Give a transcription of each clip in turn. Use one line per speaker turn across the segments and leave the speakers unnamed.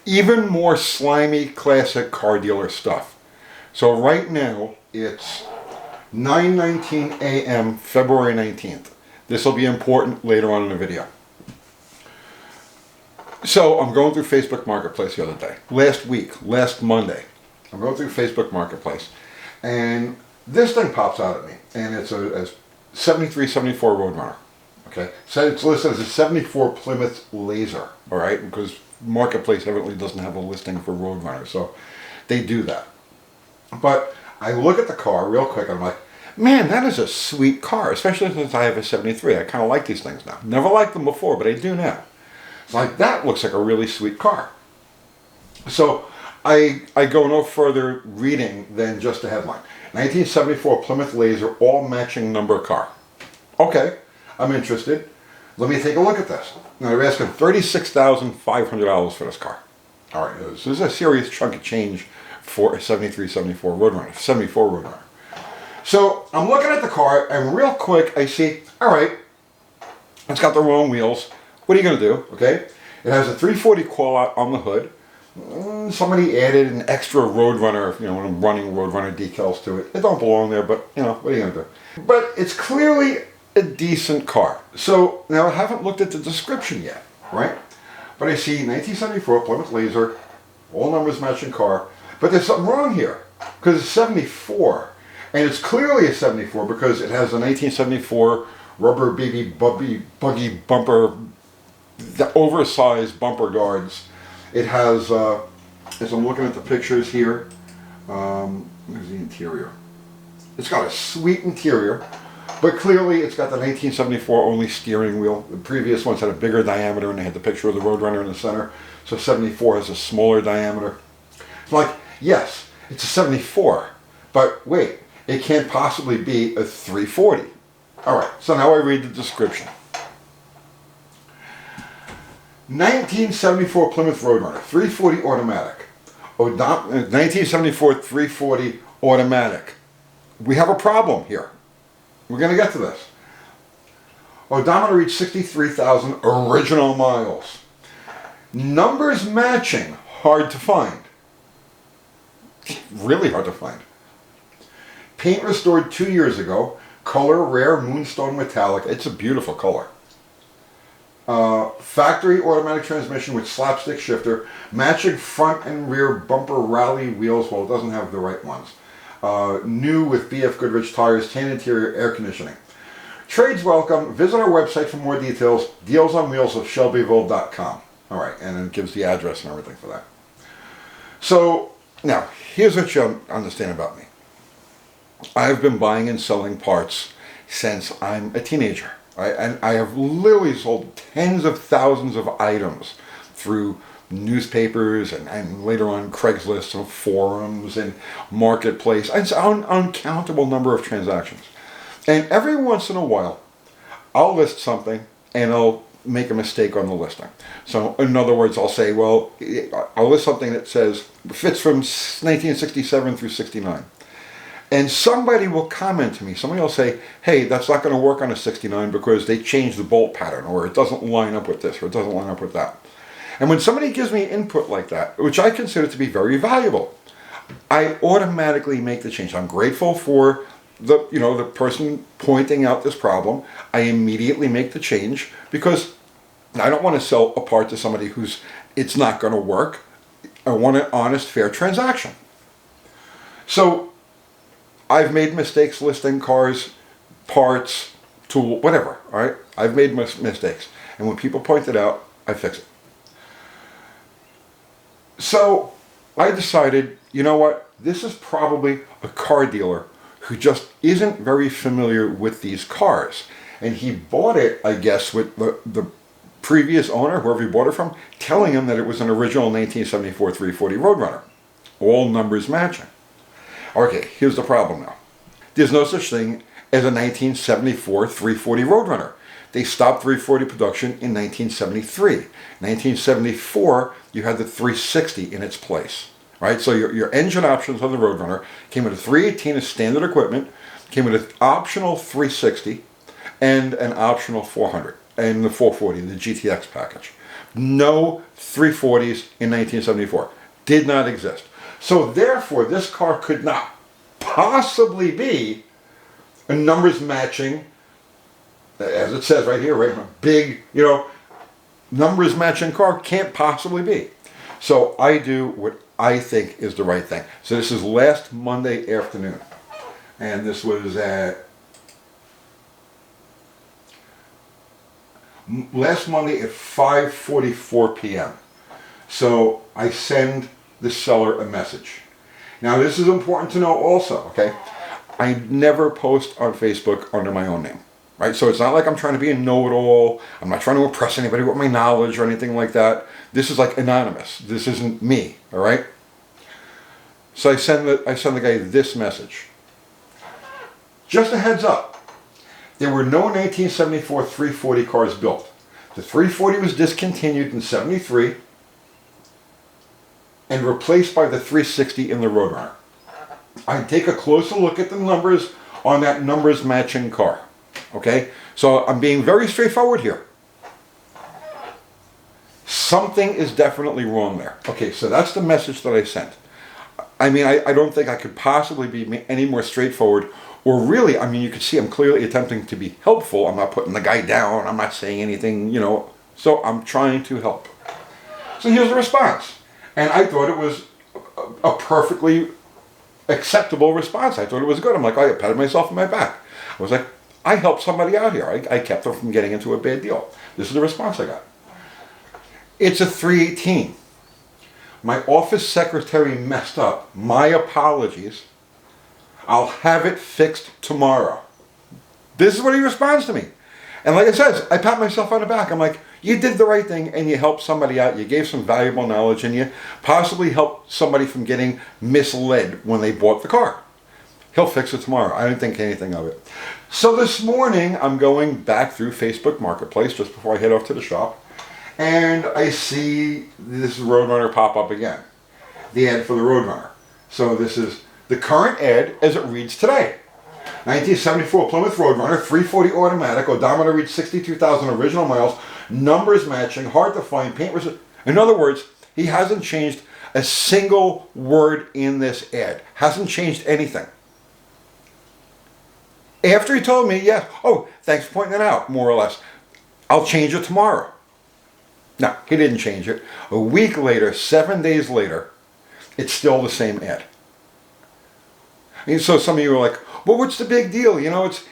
even more slimy classic car dealer stuff. So right now it's 9:19 a.m. February 19th. This will be important later on in the video. So I'm going through Facebook Marketplace the other day. Last Monday. I'm going through Facebook Marketplace and this thing pops out at me, and it's a 73, 74 Roadrunner. Okay, so it's listed as a 74 Plymouth Laser, all right, because Marketplace evidently doesn't have a listing for Roadrunner, so they do that. But I look at the car real quick, and I'm like, man, that is a sweet car, especially since I have a 73. I kind of like these things now. Never liked them before, but I do now. It's like, that looks like a really sweet car. So I go no further reading than just the headline. 1974 Plymouth Laser, all matching number car. Okay, I'm interested. Let me take a look at this. Now they're asking $36,500 for this car. All right, this is a serious chunk of change for a 73, 74 Roadrunner, 74 Roadrunner. So I'm looking at the car, and real quick I see, all right, it's got the wrong wheels. What are you going to do? Okay, it has a 340 call out on the hood. Somebody added an extra Roadrunner, running Roadrunner decals to it. It don't belong there, but what are you going to do? But it's clearly a decent car. So now I haven't looked at the description yet, right? But I see 1974 Plymouth Laser, all numbers matching car. But there's something wrong here, because it's 74. And it's clearly a 74 because it has a 1974 rubber buggy bumper, the oversized bumper guards. It has, as I'm looking at the pictures here, where's the interior? It's got a sweet interior, but clearly it's got the 1974 only steering wheel. The previous ones had a bigger diameter, and they had the picture of the Roadrunner in the center. So 74 has a smaller diameter. It's like, yes, it's a 74, but wait, it can't possibly be a 340. All right, so now I read the description. 1974 Plymouth Roadrunner, 340 automatic. 1974 340 automatic. We have a problem here. We're going to get to this. Odometer reached 63,000 original miles. Numbers matching, hard to find. Really hard to find. Paint restored 2 years ago. Color rare moonstone metallic. It's a beautiful color. Factory automatic transmission with slapstick shifter, matching front and rear bumper rally wheels. Well, it doesn't have the right ones. New with BF Goodrich tires, tan interior, air conditioning. Trades welcome. Visit our website for more details. Deals on Wheels of Shelbyville.com. All right, and it gives the address and everything for that. So now, here's what you understand about me. I've been buying and selling parts since I'm a teenager. And I have literally sold tens of thousands of items through newspapers and later on Craigslist and forums and marketplace. It's an uncountable number of transactions. And every once in a while, I'll list something and I'll make a mistake on the listing. So in other words, I'll say, well, I'll list something that says fits from 1967 through 69. And somebody will comment to me, somebody will say, hey, that's not going to work on a 69 because they changed the bolt pattern, or it doesn't line up with this, or it doesn't line up with that. And when somebody gives me input like that, which I consider to be very valuable, I automatically make the change. I'm grateful for the person pointing out this problem. I immediately make the change because I don't want to sell a part to somebody it's not going to work. I want an honest, fair transaction. So I've made mistakes listing cars, parts, tool, whatever, all right? I've made mistakes. And when people point it out, I fix it. So I decided, you know what? This is probably a car dealer who just isn't very familiar with these cars. And he bought it, I guess, with the previous owner, whoever he bought it from, telling him that it was an original 1974 340 Roadrunner. All numbers matching. Okay, here's the problem now. There's no such thing as a 1974 340 Roadrunner. They stopped 340 production in 1973. 1974, you had the 360 in its place. Right? So your engine options on the Roadrunner came with a 318 as standard equipment, came with an optional 360, and an optional 400, and the 440, the GTX package. No 340s in 1974. Did not exist. So therefore, this car could not possibly be a numbers matching, as it says right here, right? Big, numbers matching car can't possibly be. So I do what I think is the right thing. So this is last Monday afternoon. And this was last Monday at 5:44 p.m. So I send the seller a message. Now this is important to know also, okay? I never post on Facebook under my own name, right? So it's not like I'm trying to be a know-it-all. I'm not trying to impress anybody with my knowledge or anything like that. This is like anonymous. This isn't me, all right? So I send the guy this message. Just a heads up. There were no 1974 340 cars built. The 340 was discontinued in 73 and replaced by the 360 in the Roadrunner. I'd take a closer look at the numbers on that numbers matching car. Okay? So I'm being very straightforward here. Something is definitely wrong there. Okay, so that's the message that I sent. I mean, I don't think I could possibly be any more straightforward. Or really, I mean, you can see I'm clearly attempting to be helpful. I'm not putting the guy down. I'm not saying anything, So I'm trying to help. So here's the response. And I thought it was a perfectly acceptable response. I thought it was good. I'm like, I patted myself on my back. I was like, I helped somebody out here. I kept them from getting into a bad deal. This is the response I got. It's a 318. My office secretary messed up. My apologies. I'll have it fixed tomorrow. This is what he responds to me. And like I said, I pat myself on the back. I'm like, you did the right thing and you helped somebody out. You gave some valuable knowledge and you possibly helped somebody from getting misled when they bought the car. He'll fix it tomorrow. I didn't think anything of it. So this morning, I'm going back through Facebook Marketplace just before I head off to the shop. And I see this Roadrunner pop up again. The ad for the Roadrunner. So this is the current ad as it reads today. 1974 Plymouth Roadrunner, 340 automatic, odometer reads 62,000 original miles, numbers matching, hard to find, paint resist. In other words, he hasn't changed a single word in this ad. Hasn't changed anything. After he told me, yes, oh, thanks for pointing it out, more or less. I'll change it tomorrow. No, he didn't change it. A week later, 7 days later, it's still the same ad. And so some of you are like, well, what's the big deal?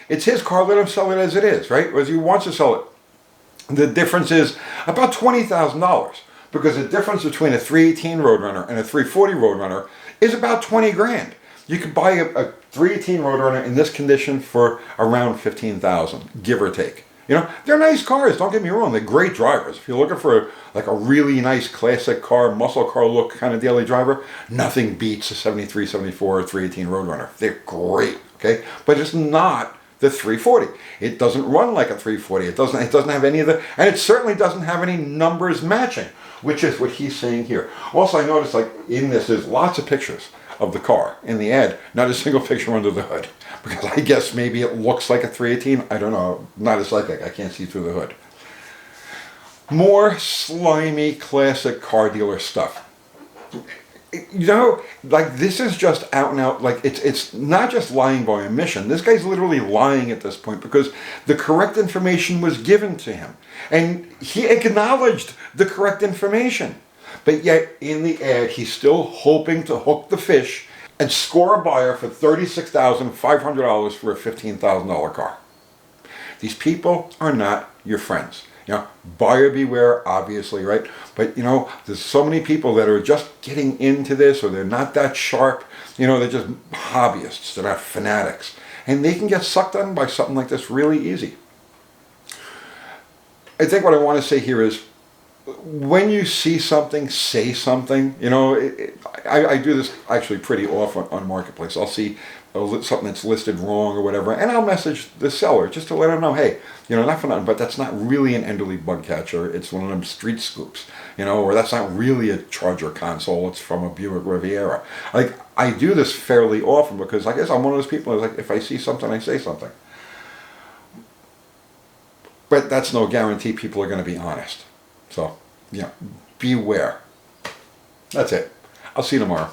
It's his car, let him sell it as it is, right? As he wants to sell it. The difference is about $20,000 because the difference between a 318 Roadrunner and a 340 Roadrunner is about 20 grand. You could buy a 318 Roadrunner in this condition for around 15,000, give or take. They're nice cars, don't get me wrong, they're great drivers. If you're looking for a really nice classic car, muscle car look kind of daily driver, nothing beats a 73, 74, or 318 Roadrunner. They're great, okay? But it's not the 340. It doesn't run like a 340. It doesn't have any of the, and it certainly doesn't have any numbers matching, which is what he's saying here. Also, I noticed in this, there's lots of pictures of the car in the ad, not a single picture under the hood. Because I guess maybe it looks like a 318. I don't know. Not as psychic. I can't see through the hood. More slimy, classic car dealer stuff. This is just out and out. It's not just lying by omission. This guy's literally lying at this point because the correct information was given to him. And he acknowledged the correct information. But yet, in the ad, he's still hoping to hook the fish and score a buyer for $36,500 for a $15,000 car. These people are not your friends. Buyer beware, obviously, right? But, there's so many people that are just getting into this or they're not that sharp. They're just hobbyists. They're not fanatics. And they can get sucked in by something like this really easy. I think what I want to say here is, when you see something, say something. I do this actually pretty often on Marketplace. I'll see something that's listed wrong or whatever, and I'll message the seller just to let him know, hey, not for nothing, but that's not really an Enderley bug catcher. It's one of them street scoops, or that's not really a Charger console. It's from a Buick Riviera. I do this fairly often because I guess I'm one of those people who's if I see something, I say something. But that's no guarantee people are going to be honest. So Yeah, beware. That's it. I'll see you tomorrow.